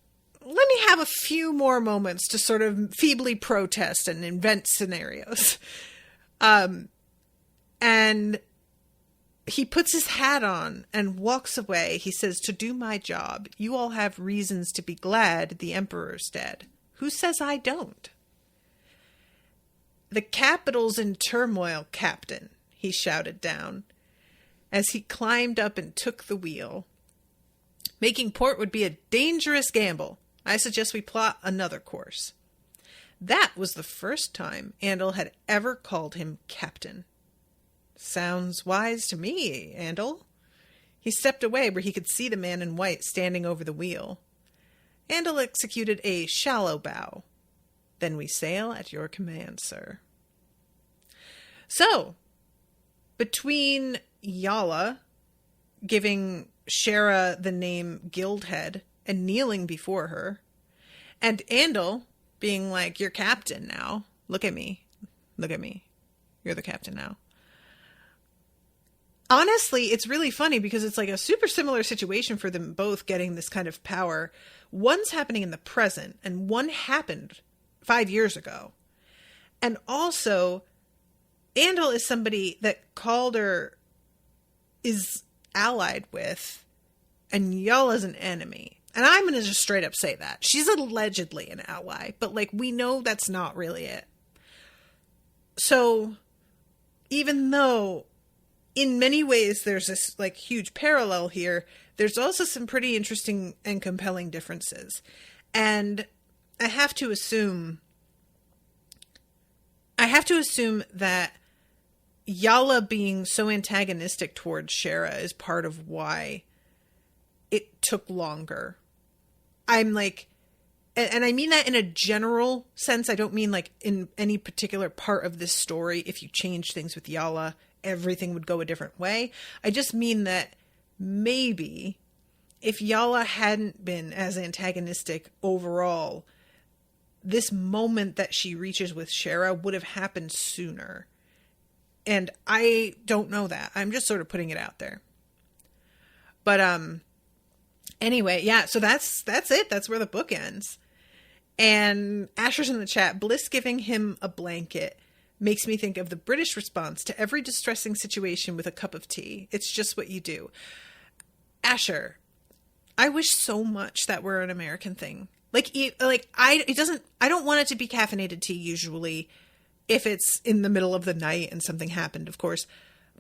let me have a few more moments to sort of feebly protest and invent scenarios. And he puts his hat on and walks away. He says, to do my job, you all have reasons to be glad the Emperor's dead. Who says I don't? The capital's in turmoil, Captain, he shouted down, as he climbed up and took the wheel. Making port would be a dangerous gamble. I suggest we plot another course. That was the first time Andel had ever called him Captain. Sounds wise to me, Andel. He stepped away where he could see the man in white standing over the wheel. Andel executed a shallow bow. Then we sail at your command, sir. So, between Yala giving Shara the name Guildhead and kneeling before her, and Andel being like, you're captain now. Look at me. Look at me. You're the captain now. honestly, it's really funny because it's like a super similar situation for them both getting this kind of power. One's happening in the present, and one happened 5 years ago. And also, Andel is somebody that Calder is allied with, and Yala's an enemy. And I'm going to just straight up say that. She's allegedly an ally, but like we know that's not really it. So, even though in many ways there's this like huge parallel here, there's also some pretty interesting and compelling differences. And I have to assume that Yala being so antagonistic towards Shara is part of why it took longer. I'm like, and I mean that in a general sense. I don't mean like in any particular part of this story. If you change things with Yala, everything would go a different way. I just mean that maybe if Yala hadn't been as antagonistic overall, this moment that she reaches with Shara would have happened sooner. And I don't know that. I'm just sort of putting it out there. But anyway, yeah, so that's it. That's where the book ends. And Asher's in the chat. Bliss giving him a blanket makes me think of the British response to every distressing situation with a cup of tea. It's just what you do. Asher, I wish so much that were an American thing. I don't want it to be caffeinated tea usually if it's in the middle of the night and something happened, of course.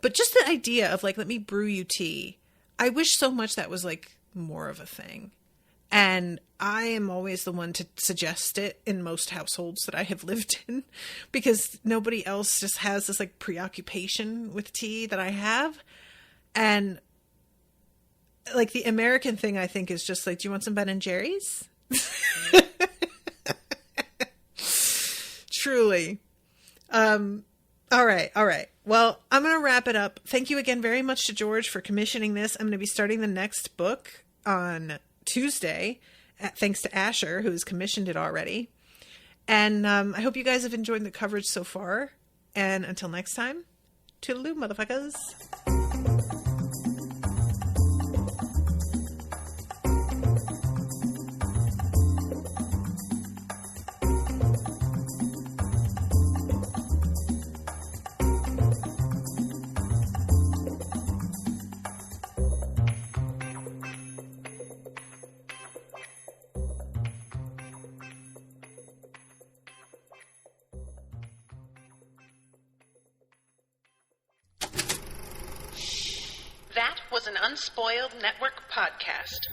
But just the idea of like, let me brew you tea. I wish so much that was like more of a thing. And I am always the one to suggest it in most households that I have lived in because nobody else just has this like preoccupation with tea that I have. And like the American thing, I think, is just like, do you want some Ben & Jerry's? Truly. All right. Well, I'm going to wrap it up. Thank you again very much to George for commissioning this. I'm going to be starting the next book on Tuesday, thanks to Asher, who has commissioned it already. And I hope you guys have enjoyed the coverage so far. And until next time, toodaloo, motherfuckers. That was an Unspoiled Network podcast.